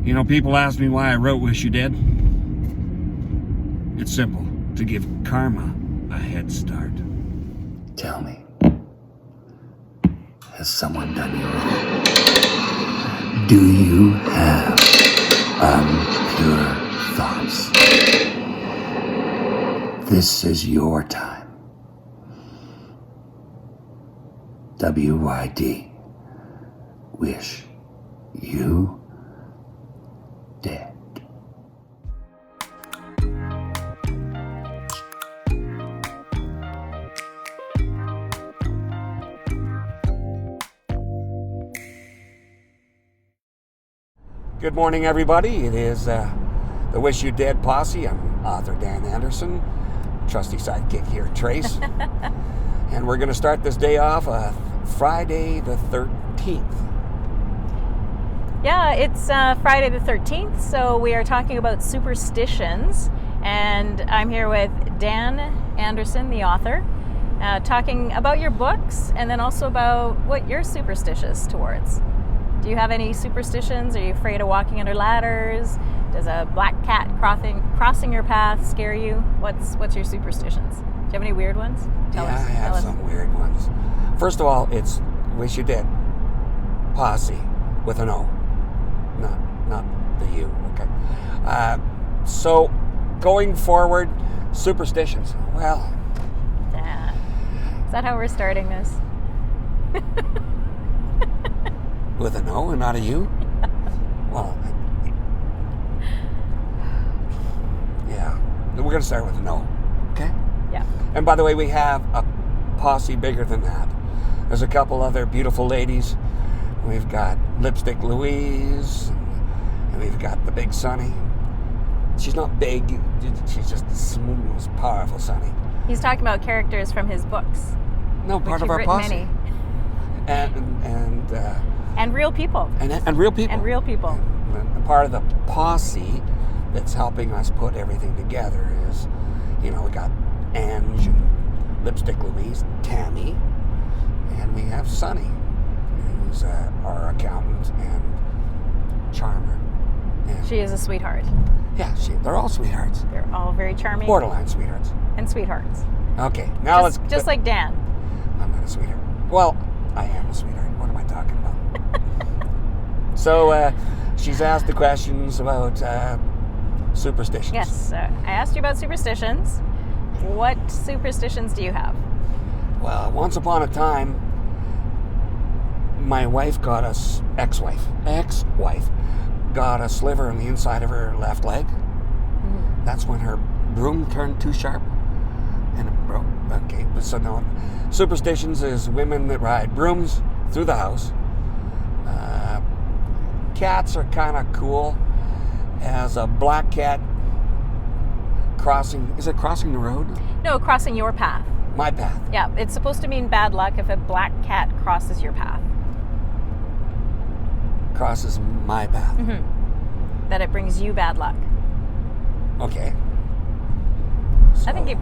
You know, people ask me why I wrote Wish You Dead. It's simple. To give karma a head start. Tell me, has someone done you wrong? Do you have impure thoughts? This is your time. WYD. Wish you dead. Good morning, everybody. It is the Wish You Dead posse. I'm author Dan Andersen, trusty sidekick here, Trace. And we're going to start this day off Friday the 13th. Yeah, it's Friday the 13th, so we are talking about superstitions. And I'm here with Dan Andersen, the author, talking about your books and then also about what you're superstitious towards. Do you have any superstitions? Are you afraid of walking under ladders? Does a black cat crossing your path scare you? What's your superstitions? Do you have any weird ones? Tell us. I have some weird ones. First of all, it's Wish You Dead posse with an O, not the U. Okay. So going forward, superstitions. Well, yeah. Is that how we're starting this? With an O and not a U? Well, yeah. We're going to start with an O, okay? Yeah. And by the way, we have a posse bigger than that. There's a couple other beautiful ladies. We've got Lipstick Louise, and we've got the big Sunny. She's not big, she's just the smooth, powerful Sunny. He's talking about characters from his books. No, part of our posse. Many. And real people. And real people. And real people. And part of the posse that's helping us put everything together is, we got Ange and Lipstick Louise, Tammy, and we have Sunny, who's our accountant and charmer. And she is a sweetheart. Yeah, they're all sweethearts. They're all very charming. Borderline sweethearts. And sweethearts. Okay, now just like Dan. I'm not a sweetheart. Well, I am a sweetheart. What am I talking about? So, she's asked the questions about superstitions. Yes, I asked you about superstitions. What superstitions do you have? Well, once upon a time, my wife got us, ex-wife, got a sliver on the inside of her left leg. Mm-hmm. That's when her broom turned too sharp and it broke. Okay, so no, superstitions is women that ride brooms through the house. Cats are kind of cool. As a black cat crossing the road? No, crossing your path. My path. Yeah, it's supposed to mean bad luck if a black cat crosses your path. Crosses my path. Mm-hmm. That it brings you bad luck. Okay. So, I think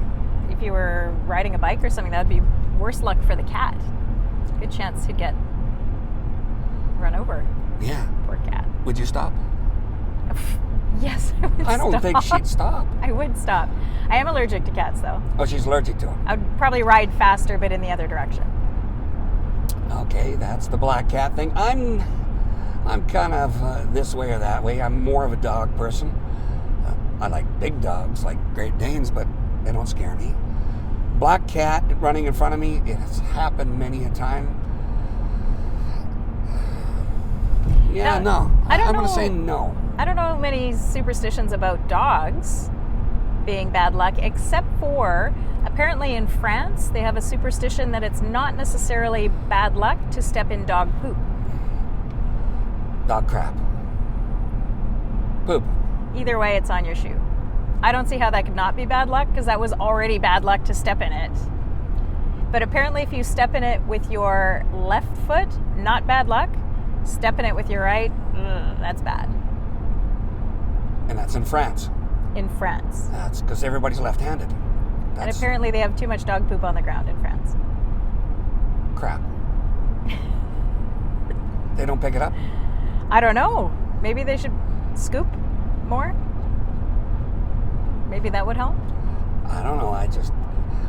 if you were riding a bike or something, that would be worse luck for the cat. Good chance he'd get run over. Yeah. Poor cat. Would you stop? Yes, I would stop. I don't think she'd stop. I would stop. I am allergic to cats, though. Oh, she's allergic to them. I would probably ride faster, but in the other direction. Okay, that's the black cat thing. I'm kind of this way or that way. I'm more of a dog person. I like big dogs, like Great Danes, but they don't scare me. Black cat running in front of me, it has happened many a time. Yeah, no. I'm going to say no. I don't know many superstitions about dogs being bad luck, except for apparently in France they have a superstition that it's not necessarily bad luck to step in dog poop. Dog crap. Poop. Either way, it's on your shoe. I don't see how that could not be bad luck, because that was already bad luck to step in it. But apparently if you step in it with your left foot, not bad luck. Step in it with your right, that's bad. And that's in France. In France. That's because everybody's left-handed. And apparently they have too much dog poop on the ground in France. Crap. They don't pick it up? I don't know. Maybe they should scoop more? Maybe that would help? I don't know.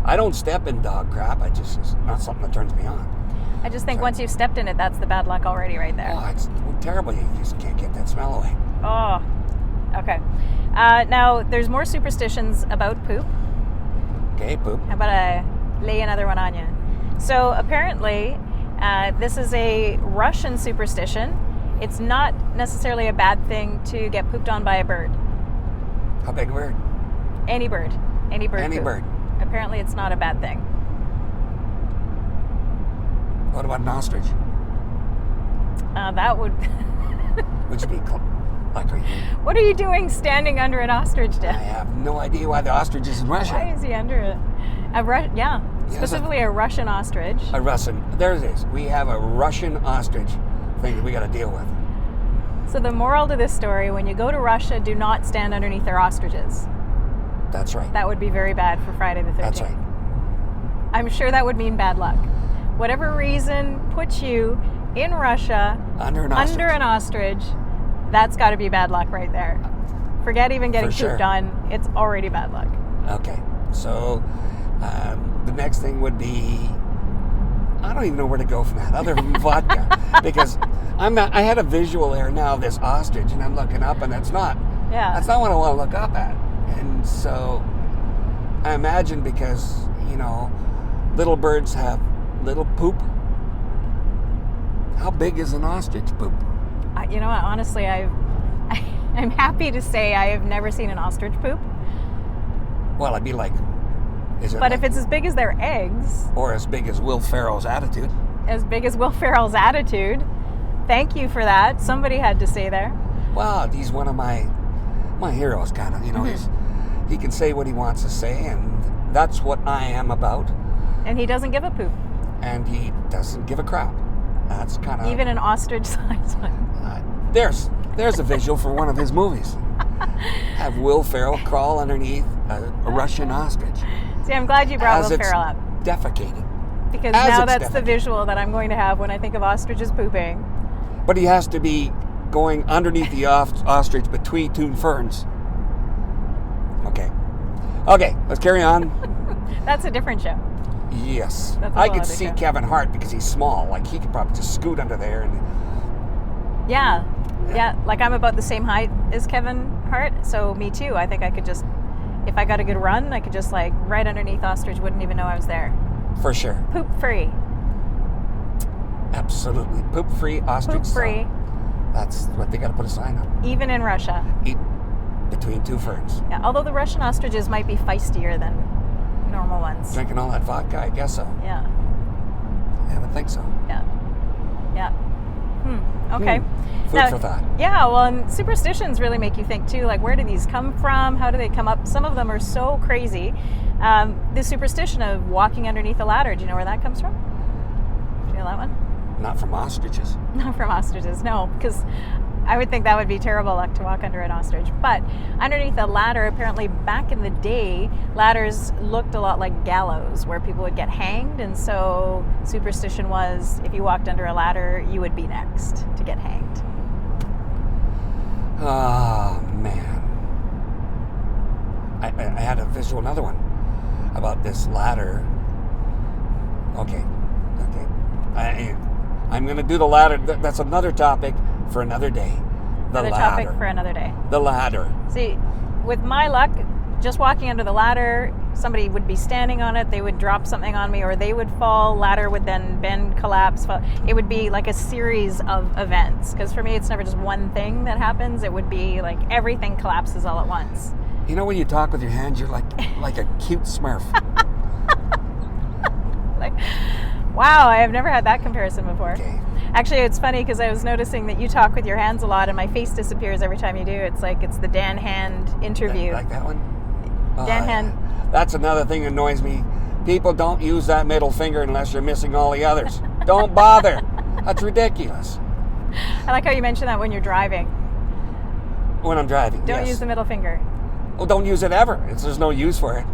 I don't step in dog crap. It's not something that turns me on. I just think once you've stepped in it, that's the bad luck already right there. Oh, it's terrible. You just can't get that smell away. Oh, okay. Now, there's more superstitions about poop. Okay, poop. How about I lay another one on you? So apparently, this is a Russian superstition. It's not necessarily a bad thing to get pooped on by a bird. How big a bird? Any bird. Any bird. Any poop. bird. Apparently, it's not a bad thing. What about an ostrich? That would... Would you be like, are you? What are you doing standing under an ostrich, I Dan? have no idea why the ostrich is in Russia. Why is he under it? Specifically a Russian ostrich. A Russian. There it is. We have a Russian ostrich thing that we got to deal with. So the moral to this story, when you go to Russia, do not stand underneath their ostriches. That's right. That would be very bad for Friday the 13th. That's right. I'm sure that would mean bad luck. Whatever reason puts you in Russia Under an ostrich, that's got to be bad luck right there. Forget even getting pooped on. It's already bad luck. Okay. So the next thing would be, I don't even know where to go from that other than vodka, because I had a visual there now of this ostrich, and I'm looking up, and that's not what I want to look up at. And so I imagine, because little birds have little poop. How big is an ostrich poop? You know what? Honestly, I'm happy to say I have never seen an ostrich poop. Well, I'd be like, but if it's as big as their eggs, or as big as Will Ferrell's attitude. As big as Will Ferrell's attitude. Thank you for that. Somebody had to say there. Well, he's one of my heroes, kind of. Mm-hmm. He can say what he wants to say, and that's what I am about. And he doesn't give a poop. And he doesn't give a crap. That's kind of... Even an ostrich-sized one. There's a visual for one of his movies. Have Will Ferrell crawl underneath a Russian ostrich. See, I'm glad you brought Will Ferrell up. Defecating. Because now that's the visual that I'm going to have when I think of ostriches pooping. But he has to be going underneath the ostrich between two ferns. Okay, let's carry on. That's a different show. Yes. I could see Kevin Hart, because he's small. Like, he could probably just scoot under there. And Yeah, like I'm about the same height as Kevin Hart, so me too. I think I could just, if I got a good run, I could just like right underneath ostrich, wouldn't even know I was there. For sure. Poop free. Absolutely. Poop free ostrich. Poop free. That's what they got to put a sign up. Even in Russia. Eat between two ferns. Yeah, although the Russian ostriches might be feistier than normal ones. Drinking all that vodka, I guess so. Yeah. I would think so. Yeah. Okay. Food for thought. Yeah, well, and superstitions really make you think too, like where do these come from? How do they come up? Some of them are so crazy. The superstition of walking underneath a ladder, do you know where that comes from? Do you know that one? Not from ostriches. Not from ostriches, no, because I would think that would be terrible luck to walk under an ostrich. But underneath a ladder, apparently back in the day, ladders looked a lot like gallows where people would get hanged. And so superstition was if you walked under a ladder, you would be next to get hanged. Oh, man. I had a visual, another one, about this ladder. Okay. I'm going to do the ladder. That's another topic for another day. Topic for another day. The ladder. See, with my luck, just walking under the ladder, somebody would be standing on it, they would drop something on me, or they would fall, ladder would then bend, collapse. It would be like a series of events. Because for me, it's never just one thing that happens. It would be like everything collapses all at once. You know, when you talk with your hands, you're like a cute Smurf. Like, wow, I have never had that comparison before. Okay. Actually, it's funny because I was noticing that you talk with your hands a lot and my face disappears every time you do. It's like it's the Dan Hand interview. Like that one? Dan Hand. That's another thing that annoys me. People don't use that middle finger unless you're missing all the others. Don't bother. That's ridiculous. I like how you mention that when you're driving. When I'm driving, Don't use the middle finger. Well, don't use it ever. There's no use for it.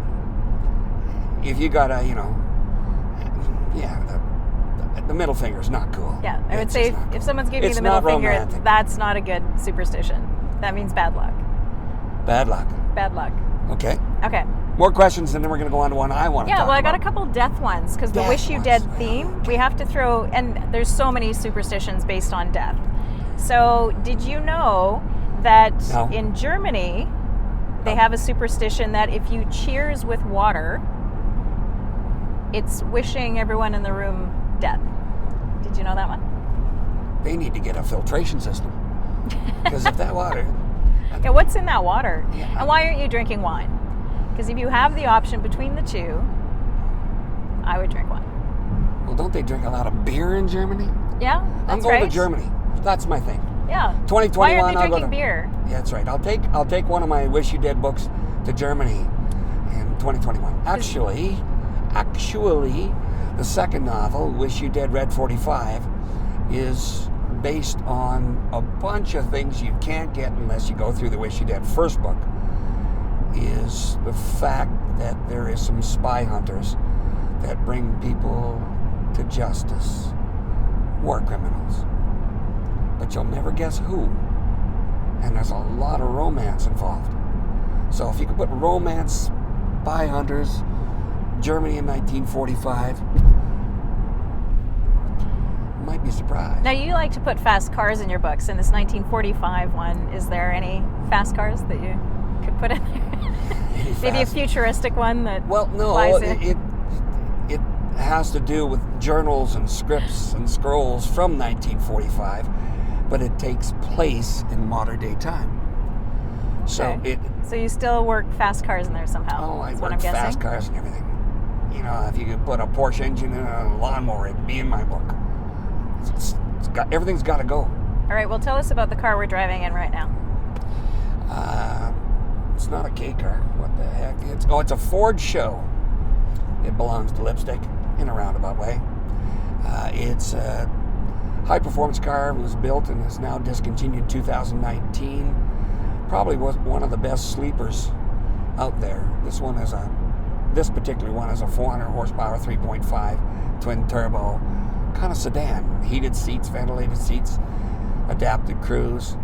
If you got a, the middle finger's not cool. Yeah, I would say if someone's giving you the middle finger, that's not a good superstition. That means bad luck. Bad luck. Bad luck. Okay. Okay. More questions, and then we're going to go on to one I want to talk about. Yeah, well, I got a couple death ones, because the Death Wish You ones. Dead theme, we have to throw, and there's so many superstitions based on death. So, did you know that in Germany, they have a superstition that if you cheers with water, it's wishing everyone in the room death. Did you know that one? They need to get a filtration system. Because if that water... Yeah, what's in that water? Yeah. And why aren't you drinking wine? Because if you have the option between the two, I would drink wine. Well, don't they drink a lot of beer in Germany? Yeah, that's I'm going right. to Germany. That's my thing. Yeah. 2021. Why aren't they I'll go drinking beer? Yeah, that's right. I'll take one of my Wish You Dead books to Germany in 2021. Actually, the second novel, Wish You Dead Red 45, is based on a bunch of things you can't get unless you go through the Wish You Dead first book. Is the fact that there is some spy hunters that bring people to justice, war criminals. But you'll never guess who. And there's a lot of romance involved. So if you could put romance, spy hunters, Germany in 1945, you might be surprised. Now, you like to put fast cars in your books. In this 1945 one, is there any fast cars that you could put in there? Maybe a futuristic one that flies in? It has to do with journals and scripts and scrolls from 1945, but it takes place in modern day time. So So you still work fast cars in there somehow? Oh, I is work what I'm guessing? fast cars and everything. You know, if you could put a Porsche engine in a lawnmower, it'd be in my book. Everything's got to go. All right, well, tell us about the car we're driving in right now. It's not a K car. What the heck? It's a Ford show. It belongs to Lipstick in a roundabout way. It's a high-performance car. It was built and is now discontinued in 2019. Probably was one of the best sleepers out there. This particular one is a 400 horsepower, 3.5 twin turbo kind of sedan. Heated seats, ventilated seats, adaptive cruise.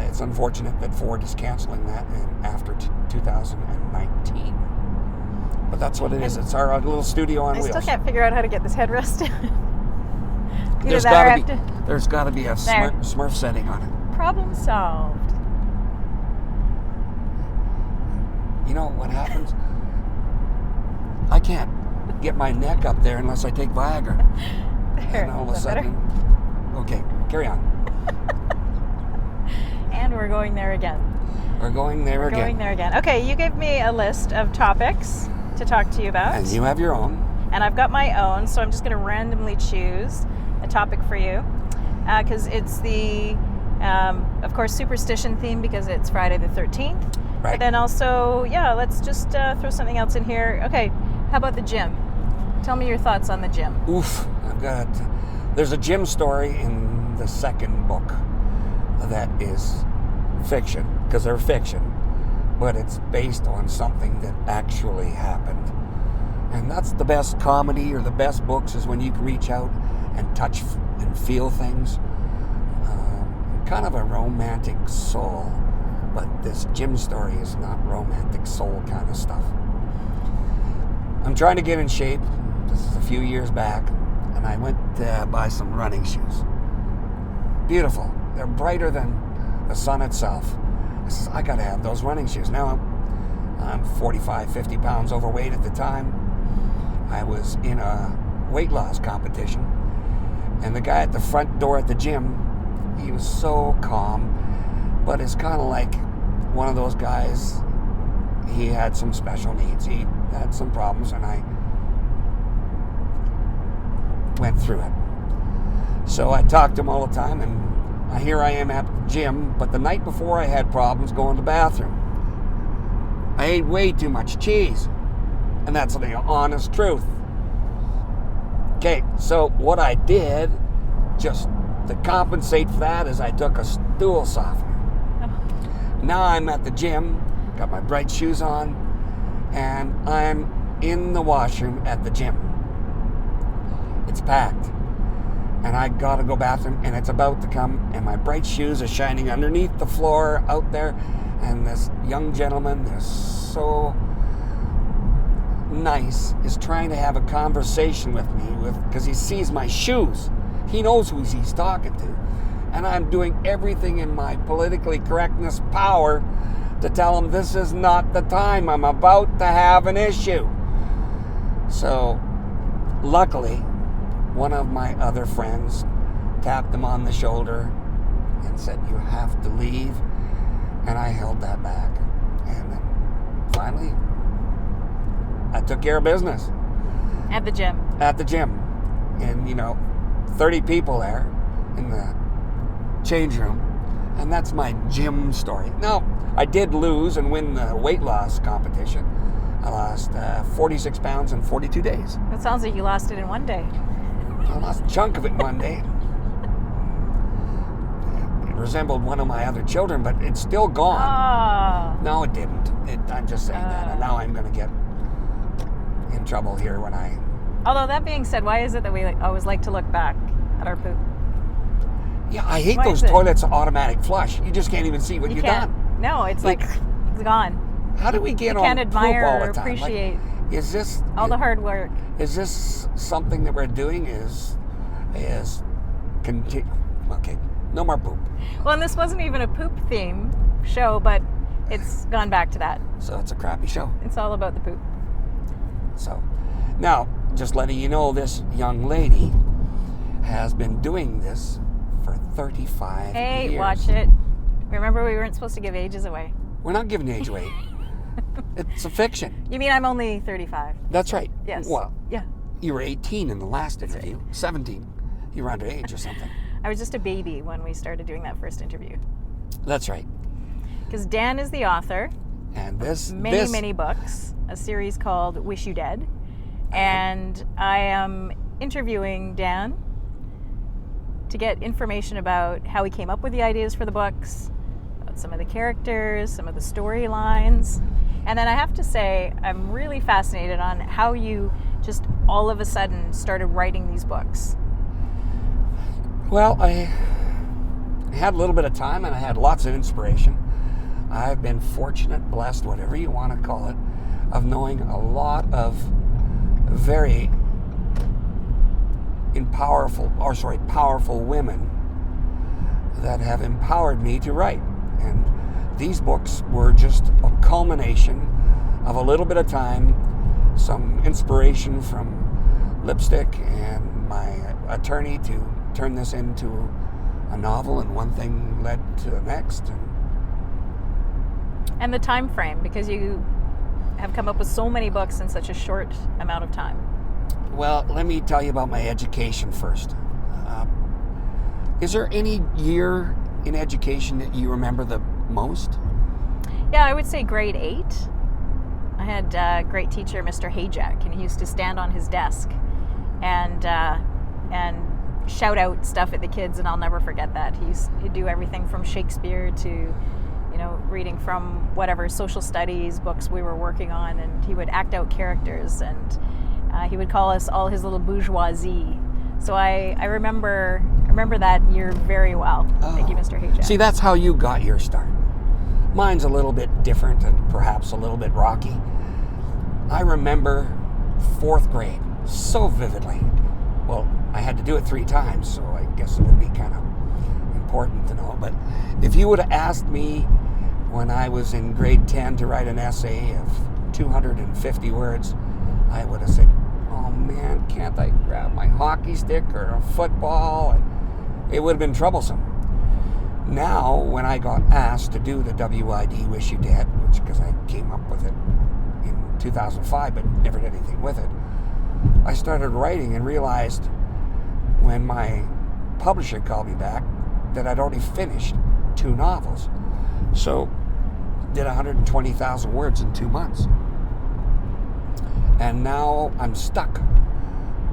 It's unfortunate that Ford is canceling that after 2019. But that's what it is. It's our little studio on wheels. I still can't figure out how to get this headrest. There's got to be a Smurf setting on it. Problem solved. You know what happens? I can't get my neck up there unless I take Viagra. There. And all of a sudden... Okay, carry on. And we're going there again. We're going there again. Okay, you gave me a list of topics to talk to you about. And you have your own. And I've got my own, so I'm just going to randomly choose a topic for you. Because it's the, of course, superstition theme because it's Friday the 13th. Right. But then also, let's just throw something else in here. Okay, how about the gym? Tell me your thoughts on the gym. Oof, there's a gym story in the second book that is fiction, because they're fiction, but it's based on something that actually happened. And that's the best comedy or the best books, is when you can reach out and touch and feel things. Kind of a romantic soul, but this gym story is not romantic soul kind of stuff. I'm trying to get in shape. This is a few years back, and I went to buy some running shoes. Beautiful. They're brighter than the sun itself. I said, I gotta have those running shoes. Now I'm 45, 50 pounds overweight at the time. I was in a weight loss competition, and the guy at the front door at the gym, he was so calm, but it's kind of like one of those guys. He had some special needs. He had some problems, and I went through it. So I talked to him all the time, and here I am at the gym, but the night before I had problems going to the bathroom. I ate way too much cheese, and that's the honest truth. Okay, so what I did, just to compensate for that, is I took a stool softener. Now I'm at the gym, got my bright shoes on, and I'm in the washroom at the gym. It's packed. and I gotta go bathroom, and it's about to come, and my bright shoes are shining underneath the floor out there, and this young gentleman is so nice, is trying to have a conversation with me because he sees my shoes. He knows who he's talking to, and I'm doing everything in my politically correctness power to tell him this is not the time. I'm about to have an issue. So, luckily, one of my other friends tapped him on the shoulder and said, "You have to leave." And I held that back. And then finally, I took care of business. At the gym. At the gym. And, 30 people there in the change room. And that's my gym story. Now, I did lose and win the weight loss competition. I lost 46 pounds in 42 days. It sounds like you lost it in one day. I lost a chunk of it one day. It resembled one of my other children, but it's still gone. Oh. No, it didn't. I'm just saying that. And now I'm going to get in trouble here when I... Although that being said, why is it that we always like to look back at our poop? Yeah, I hate Why those is it? toilets automatic flush. You just can't even see what you've can't. done. No, it's like it's gone. How do we get You on can't admire poop all or the time? appreciate Is this all the hard work. Is this something that we're doing? Okay, no more poop. Well, and this wasn't even a poop theme show, but it's gone back to that. So it's a crappy show. It's all about the poop. So now, just letting you know, this young lady has been doing this for 35 years. Hey, watch it. Remember, we weren't supposed to give ages away. We're not giving age away. It's a fiction. You mean I'm only 35? That's right. Yes. Well, Yeah. you were 18 in the last That's interview. 17. You were underage or something. I was just a baby when we started doing that first interview. That's right. Because Dan is the author. And Many books. A series called Wish You Dead. And I am interviewing Dan to get information about how he came up with the ideas for the books, about some of the characters, some of the storylines. And then I have to say, I'm really fascinated on how you just all of a sudden started writing these books. Well, I had a little bit of time and I had lots of inspiration. I've been fortunate, blessed, whatever you want to call it, of knowing a lot of very powerful women that have empowered me to write. And these books were just a culmination of a little bit of time, some inspiration from lipstick and my attorney to turn this into a novel, and one thing led to the next. And the time frame, because you have come up with so many books in such a short amount of time. Well, let me tell you about my education first. Is there any year in education that you remember the most? Yeah, I would say grade 8. I had a great teacher, Mr. Hayjack, and he used to stand on his desk and shout out stuff at the kids, and I'll never forget that. He'd do everything from Shakespeare to, reading from whatever social studies books we were working on, and he would act out characters, and he would call us all his little bourgeoisie. So I remember that year very well. Oh. Thank you, Mr. Hayjack. See, that's how you got your start. Mine's a little bit different and perhaps a little bit rocky. I remember 4th grade so vividly. Well, I had to do it 3 times, so I guess it would be kind of important to know. But if you would have asked me when I was in grade 10 to write an essay of 250 words, I would have said, "Oh man, can't I grab my hockey stick or a football?" And it would have been troublesome. Now, when I got asked to do the WYD Wish You Dead, which because I came up with it in 2005 but never did anything with it, I started writing and realized when my publisher called me back that I'd already finished 2 novels. So, did 120,000 words in 2 months. And now I'm stuck.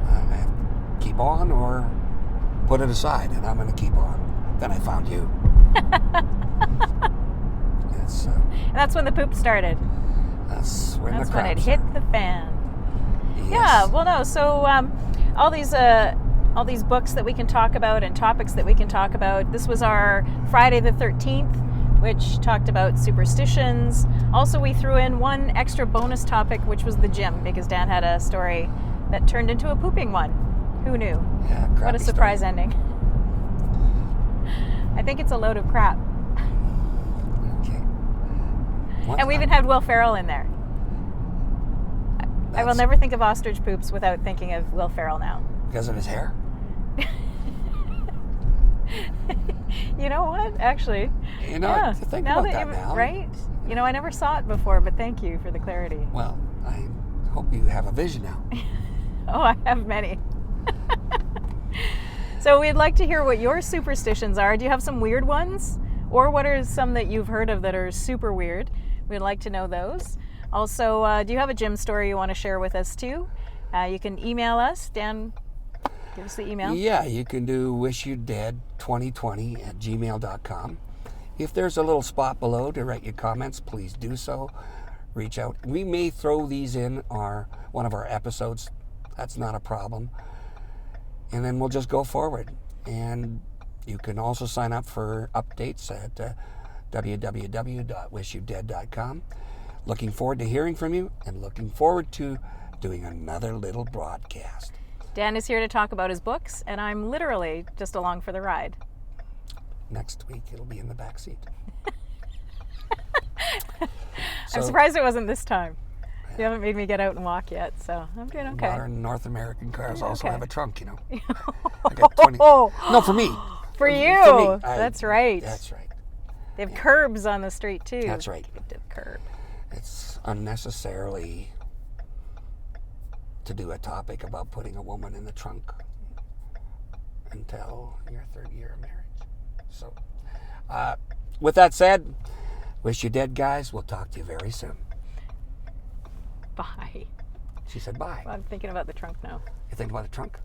I have to keep on or put it aside, and I'm going to keep on. Then I found you. And that's when the poop started. That's when it hit the fan. Yes. Yeah, well, no. So all these all these books that we can talk about and topics that we can talk about. This was our Friday the 13th, which talked about superstitions. Also, we threw in one extra bonus topic, which was the gym, because Dan had a story that turned into a pooping one. Who knew? Yeah, what a surprise story. ending. I think it's a load of crap. Okay. And we even had Will Ferrell in there. I will never think of ostrich poops without thinking of Will Ferrell now. Because of his hair? You know what? Actually, You know, to think about that now. Right? You know, I never saw it before, but thank you for the clarity. Well, I hope you have a vision now. Oh, I have many. So we'd like to hear what your superstitions are. Do you have some weird ones? Or what are some that you've heard of that are super weird? We'd like to know those. Also, do you have a gym story you want to share with us too? You can email us. Dan, give us the email. Yeah, you can do wishyouddead2020@gmail.com. If there's a little spot below to write your comments, please do so. Reach out. We may throw these in one of our episodes. That's not a problem. And then we'll just go forward. And you can also sign up for updates at www.wishyouddead.com. Looking forward to hearing from you and looking forward to doing another little broadcast. Dan is here to talk about his books, and I'm literally just along for the ride. Next week, it'll be in the back seat. I'm surprised it wasn't this time. You haven't made me get out and walk yet, so I'm doing okay. Modern North American cars also Okay. have a trunk, you know. I got 20. No, for me. For you. For me. That's right. That's right. They have curbs on the street, too. That's right. Curb. It's unnecessarily to do a topic about putting a woman in the trunk until your third year of marriage. So, with that said, wish you dead, guys. We'll talk to you very soon. Bye. She said bye. I'm thinking about the trunk now. You think about the trunk?